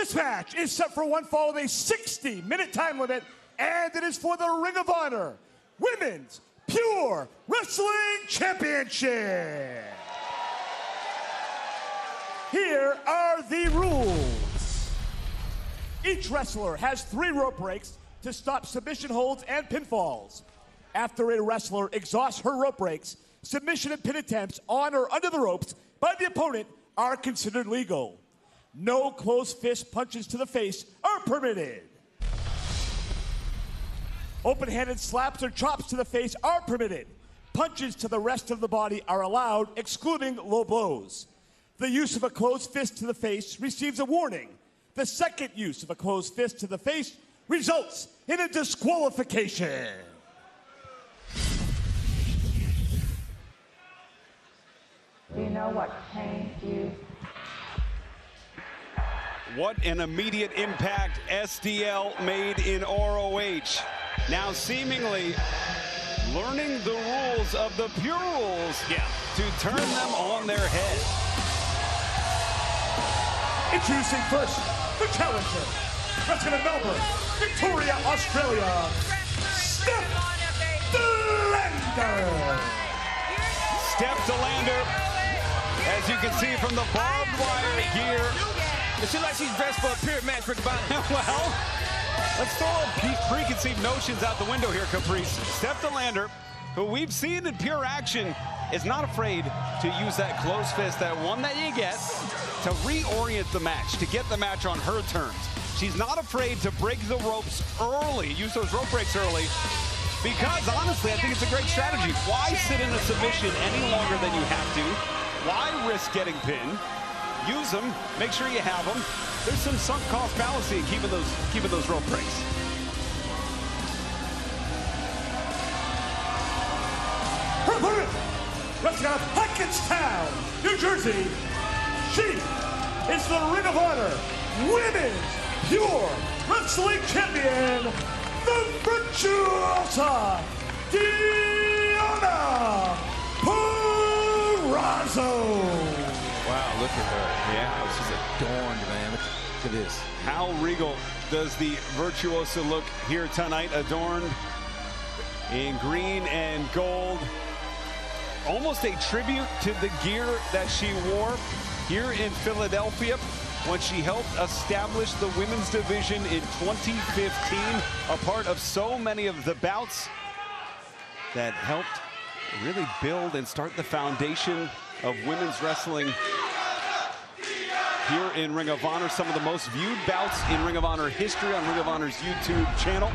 This match is set for one fall with a 60-minute time limit, and it is for the Ring of Honor Women's Pure Wrestling Championship. Here are the rules. Each wrestler has 3 rope breaks to stop submission holds and pinfalls. After a wrestler exhausts her rope breaks, submission and pin attempts on or under the ropes by the opponent are considered legal. No closed fist punches to the face are permitted. Open-handed slaps or chops to the face are permitted. Punches to the rest of the body are allowed, excluding low blows. The use of a closed fist to the face receives a warning. The second use of a closed fist to the face results in a disqualification. Do you know what pain you? What an immediate impact SDL made in ROH. Now seemingly learning the rules of the pure rules to turn them on their head. Introducing first, the challenger, wrestling in Melbourne, Victoria, Australia, Steph the LANDER. Steph the LANDER, as you can see from the barbed wire gear. It seems like she's dressed for a period match for Cabana. Well, let's throw preconceived notions out the window here, Caprice. Steph the LANDER, who we've seen in pure action, is not afraid to use that closed fist, that one that you get, to reorient the match, to get the match on her terms. She's not afraid to break the ropes early, use those rope breaks early, because honestly, I think it's a great strategy. Why sit in a submission any longer than you have to? Why risk getting pinned? Use them, make sure you have them. There's some sunk cost fallacy in keeping those rope breaks. Her opponent, wrestling out of Hackettstown, New Jersey, she is the Ring of Honor Women's Pure Wrestling Champion, the Virtuosa DEONNA Purrazzo. Wow, look at her. Yeah, she's adorned, man. Look at this. How regal does the Virtuosa look here tonight, adorned in green and gold. Almost a tribute to the gear that she wore here in Philadelphia when she helped establish the women's division in 2015, a part of so many of the bouts that helped really build and start the foundation of women's wrestling here in Ring of Honor. Some of the most viewed bouts in Ring of Honor history on Ring of Honor's YouTube channel.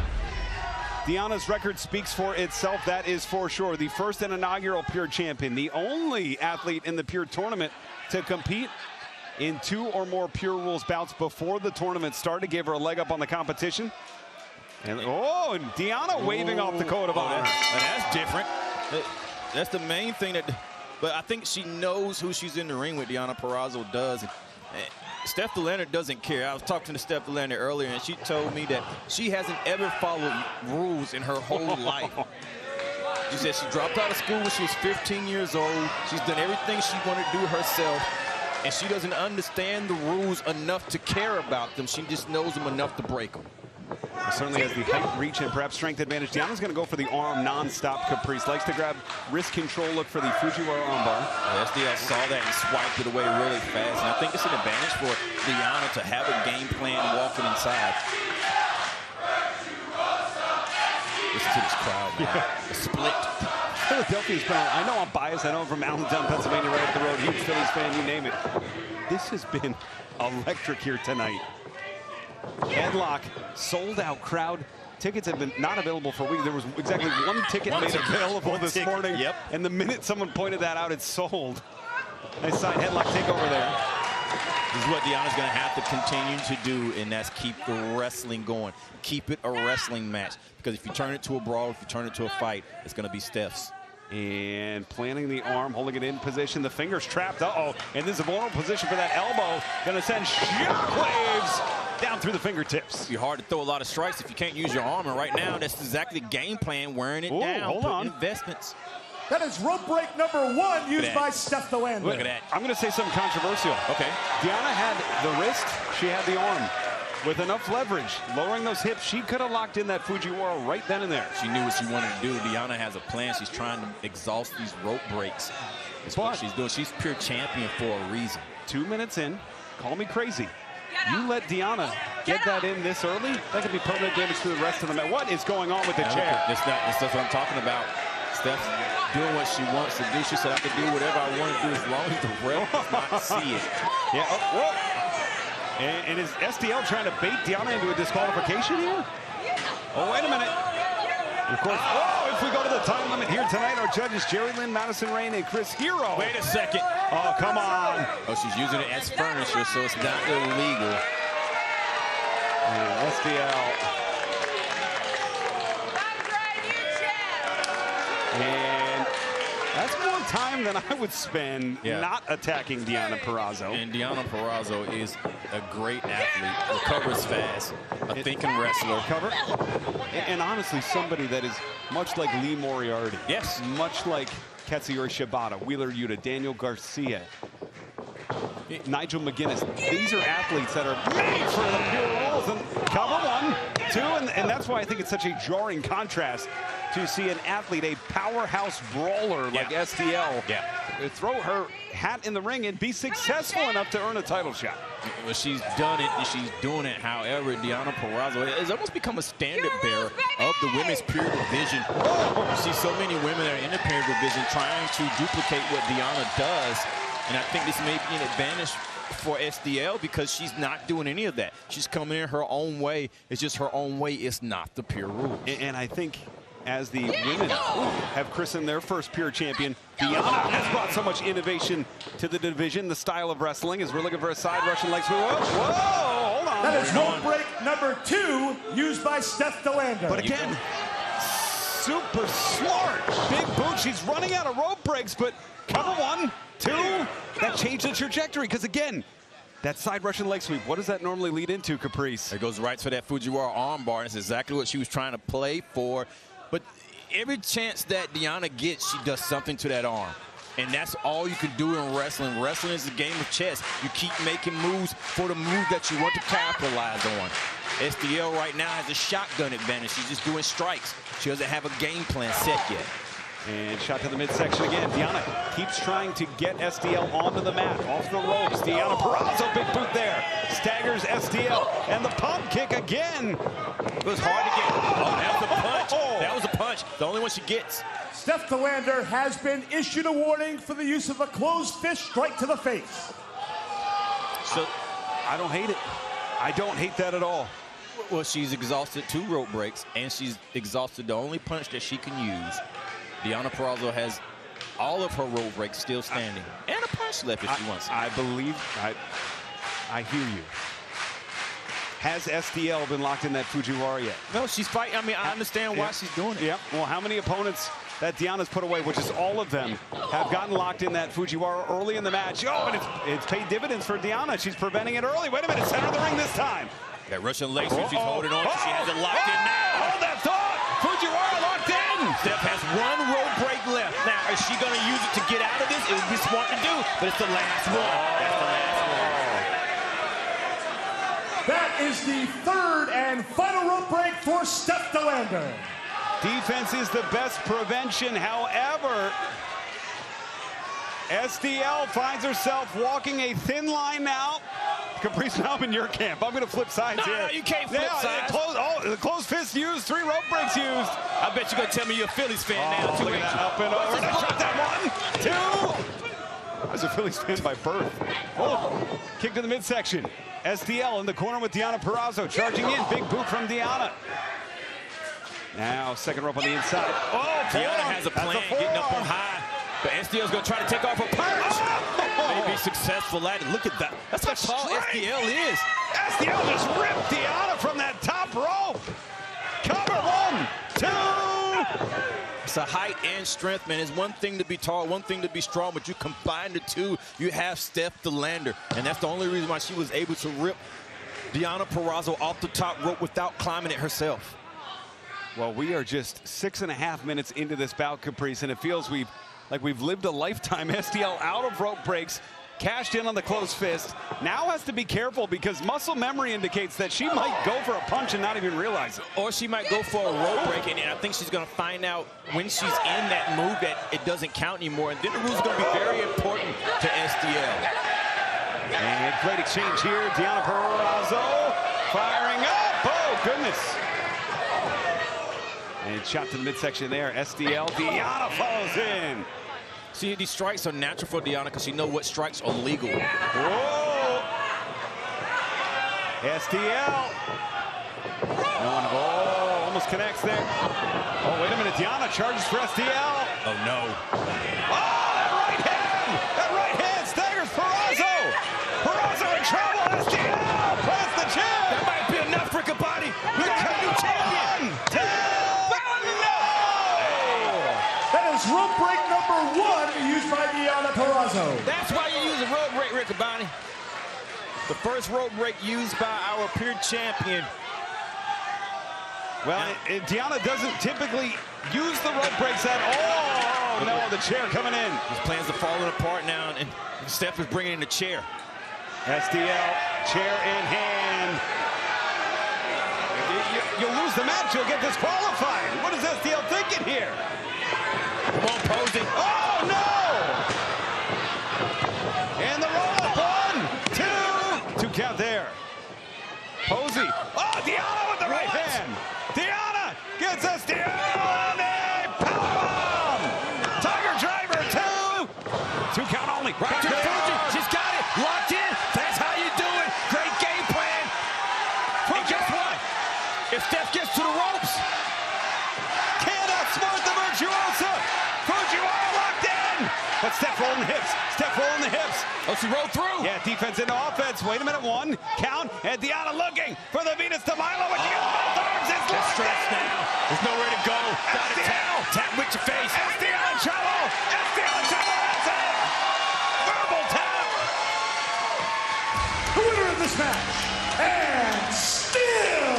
DEONNA's record speaks for itself, that is for sure. The first and inaugural Pure champion, the only athlete in the Pure tournament to compete in 2 or more Pure Rules bouts before the tournament started, gave her a leg up on the competition. And DEONNA waving off the code of honor. And that's different. That's the main thing but I think she knows who she's in the ring with. DEONNA Purrazzo does. And Steph the LANDER doesn't care. I was talking to Steph the LANDER earlier, and she told me that she hasn't ever followed rules in her whole life. She said she dropped out of school when she was 15 years old. She's done everything she wanted to do herself, and she doesn't understand the rules enough to care about them. She just knows them enough to break them. Certainly has the height, reach, and perhaps strength advantage. DEONNA's going to go for the arm non-stop. Caprice likes to grab wrist control, look for the Fujiwara armbar. SDL saw that and swiped it away really fast. And I think it's an advantage for DEONNA to have a game plan walking inside. Listen to this crowd, man. A split. Philadelphia's crowd. I know I'm biased. I know I'm from Allentown, Pennsylvania, right up the road. Huge Phillies fan, you name it. This has been electric here tonight. Headlock, sold out crowd. Tickets have been not available for a week. There was exactly one ticket made available this morning. Yep. And the minute someone pointed that out, it's sold. Nice side headlock takeover there. This is what DEONNA's going to have to continue to do, and that's keep the wrestling going. Keep it a wrestling match. Because if you turn it to a brawl, if you turn it to a fight, it's going to be Steph's. And planting the arm, holding it in position. The fingers trapped. And this is a vulnerable position for that elbow. Going to send shockwaves down through the fingertips. It'd be hard to throw a lot of strikes if you can't use your arm. And right now, that's exactly the game plan, wearing it down, hold on. investments. That is rope break number 1 used by Steph the Lander. Look at that. I'm going to say something controversial. Okay. Deonna had the wrist, she had the arm. With enough leverage, lowering those hips, she could have locked in that Fujiwara right then and there. She knew what she wanted to do. Deonna has a plan. She's trying to exhaust these rope breaks. That's what she's doing. She's pure champion for a reason. 2 minutes in, call me crazy. You let Deonna get that in this early, that could be permanent damage to the rest of the match. What is going on with the chair? That's what I'm talking about. Steph's doing what she wants to do. She said, I can do whatever I want to do as long as the ref does not see it. Yeah. Oh, whoa. And is SDL trying to bait Deonna into a disqualification here? Oh, wait a minute. Of course, if we go to the time limit here tonight, our judges, Jerry Lynn, Madison Rain, and Chris Hero. Wait a second. Oh, come on. Oh, she's using it as furniture, so it's not illegal. SDL. And that's more time than I would spend not attacking Deonna Purrazzo. And Deonna Purrazzo is a great athlete, recovers fast, a thinking wrestler. And honestly, somebody that is much like Lee Moriarty. Yes. Much like Katsuyori Shibata, Wheeler Yuta, Daniel Garcia, Nigel McGuinness. These are athletes that are made for the pure rules. And cover 1, 2, and that's why I think it's such a jarring contrast to see an athlete, a powerhouse brawler like SDL, throw her hat in the ring and be successful enough to earn a title shot. Well, she's done it, and she's doing it. However, Deonna Purrazzo has almost become a standard bearer of the women's pure division. You see so many women that are in the pure division trying to duplicate what Deonna does, and I think this may be an advantage for SDL because she's not doing any of that. She's coming in her own way. It's just her own way. It's not the pure rules. And I think as the women have christened their first pure champion, Deonna has brought so much innovation to the division, the style of wrestling, as we're looking for a side Russian leg sweep. Whoa, hold on. That is rope break number 2 used by Steph the Lander. But again, super smart. Big boot. She's running out of rope breaks, but cover 1, 2, that changed the trajectory because again, that side Russian leg sweep, what does that normally lead into, Caprice? It goes right for that Fujiwara armbar, and it's exactly what she was trying to play for. But every chance that Deonna gets, she does something to that arm. And that's all you can do in wrestling. Wrestling is a game of chess. You keep making moves for the move that you want to capitalize on. SDL right now has a shotgun advantage. She's just doing strikes. She doesn't have a game plan set yet. And shot to the midsection again. Deonna keeps trying to get SDL onto the mat, off the ropes. Deonna Purrazzo, big boot there. Staggers SDL, and the pump kick again. It was hard to get. Oh, that was a punch. That was a punch. The only one she gets. Steph the Lander has been issued a warning for the use of a closed fist strike to the face. So I don't hate it. I don't hate that at all. Well, she's exhausted 2 rope breaks, and she's exhausted the only punch that she can use. Deonna Purrazzo has all of her rope breaks still standing, and a punch left if she wants it. I believe, I hear you. Has SDL been locked in that Fujiwara yet? No, she's fighting. I mean, I understand why she's doing it. Yeah. Well, how many opponents that Deonna's put away, which is all of them, have gotten locked in that Fujiwara early in the match? Oh, and it's paid dividends for Deonna. She's preventing it early. Wait a minute, center of the ring this time. That Russian leg sweep, she's holding on. She has it locked in now. Hold that thought. Fujiwara locked in. Steph has 1 rope break left. Now, is she going to use it to get out of this? It would be smart to do, but it's the last one. That's the last one. That is the 3rd and final rope break for Steph the Lander. Defense is the best prevention. However, SDL finds herself walking a thin line now. Caprice, now I'm in your camp. I'm going to flip sides here. No, you can't flip sides. The close fist used, 3 rope breaks used. I bet you're going to tell me you're a Phillies fan now, too. Look at that, up and over. Shot that 1, 2. I was a Phillies fan by birth. Oh, kick to the midsection. SDL in the corner with Deonna Purrazzo charging in. Big boot from Deonna. Now, second rope on the inside. Oh, Deonna has a plan, getting up on high. But SDL's going to try to take off her punch. Maybe successful at it. Look at that. That's how tall SDL is. SDL just ripped Deonna from that top rope. Cover 1, 2. It's a height and strength, man. It's one thing to be tall, one thing to be strong, but you combine the two, you have Steph the Lander. And that's the only reason why she was able to rip Deonna Purrazzo off the top rope without climbing it herself. Well, we are just 6.5 minutes into this bout, Caprice, and it feels like we've lived a lifetime. STL out of rope breaks, cashed in on the closed fist. Now has to be careful because muscle memory indicates that she might go for a punch and not even realize it. Or she might go for a rope break, and I think she's going to find out when she's in that move that it doesn't count anymore. And then the rules are going to be very important to STL. And a great exchange here. DEONNA Purrazzo firing up. Oh, goodness. And shot to the midsection there. STL. DEONNA follows in. See, these strikes are natural for DEONNA because she knows what strikes are legal. Whoa! STL. No one. Oh, almost connects there. Oh, wait a minute. DEONNA charges for STL. Oh, no. Oh, that right hand! That right hand staggers Purrazzo. Purrazzo in trouble. STL plants the chair. That might be enough for Kabadi. We're going to have a new champion. That is rope break number 1 used by DEONNA Purrazzo. That's why you use a rope break, Riccaboni. The first rope break used by our peer champion. Well, DEONNA doesn't typically use the rope breaks at all. Oh, no, the chair coming in. His plans are falling apart now, and Steph is bringing in the chair. STL, chair in hand. You'll lose the match, you'll get disqualified. What is STL thinking here? Come on, Posey. Oh, no! And the roll-up, 1, 2. 2 count there. Posey. Oh, DEONNA with the right hand. DEONNA gets STL on a powerbomb. Tiger driver, 2. 2 count only. Right to Fuji. She's got it. Locked in. That's how you do it. Great game plan. And guess what? If Steph gets to the ropes, can't outsmart the virtuosa. Fujiwara locked in. But Steph rolling the hips. Steph rolling the hips. oh, she rolled through. Yeah, defense into offense. Wait a minute, 1 count. And DEONNA looking for the Venus de Milo. When she gets both arms, it's It's stretched now. There's nowhere to go. Got to tap. Tap with your face. STL in trouble. STL in trouble. That's it. Verbal tap. The winner of this match, and still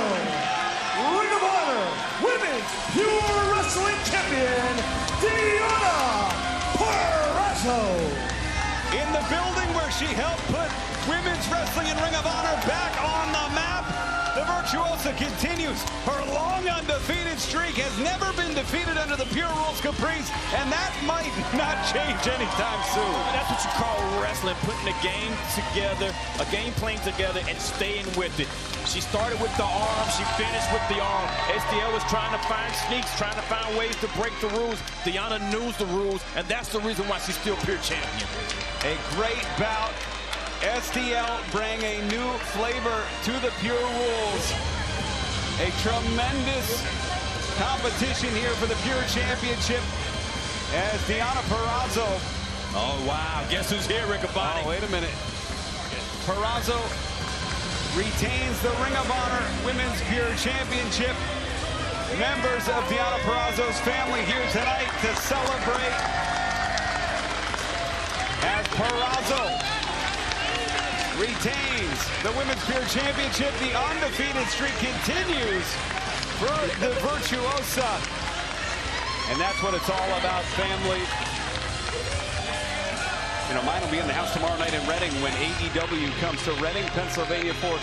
Ring of Honor Women's Pure Wrestling Champion, DEONNA Purrazzo. In the building where she helped put women's wrestling and Ring of Honor back on the map, the virtuosa continues her long undefeated streak, has never been defeated under the Pure Rules, Caprice, and that might not change anytime soon. That's what you call wrestling, putting a game together, a game plan together, and staying with it. She started with the arm, she finished with the arm. STL was trying to find sneaks, trying to find ways to break the rules. DEONNA knows the rules, and that's the reason why she's still pure champion. A great bout. STL bring a new flavor to the Pure Rules. A tremendous competition here for the Pure Championship as DEONNA Purrazzo. Oh, wow. Guess who's here, Riccaboni? Oh, wait a minute. Purrazzo retains the Ring of Honor Women's Pure Championship. Members of DEONNA Purrazzo's family here tonight to celebrate as Purrazzo retains the Women's Pure Championship. The undefeated streak continues for the virtuosa. And that's what it's all about, family. You know, mine will be in the house tomorrow night in Reading when AEW comes to Reading, Pennsylvania for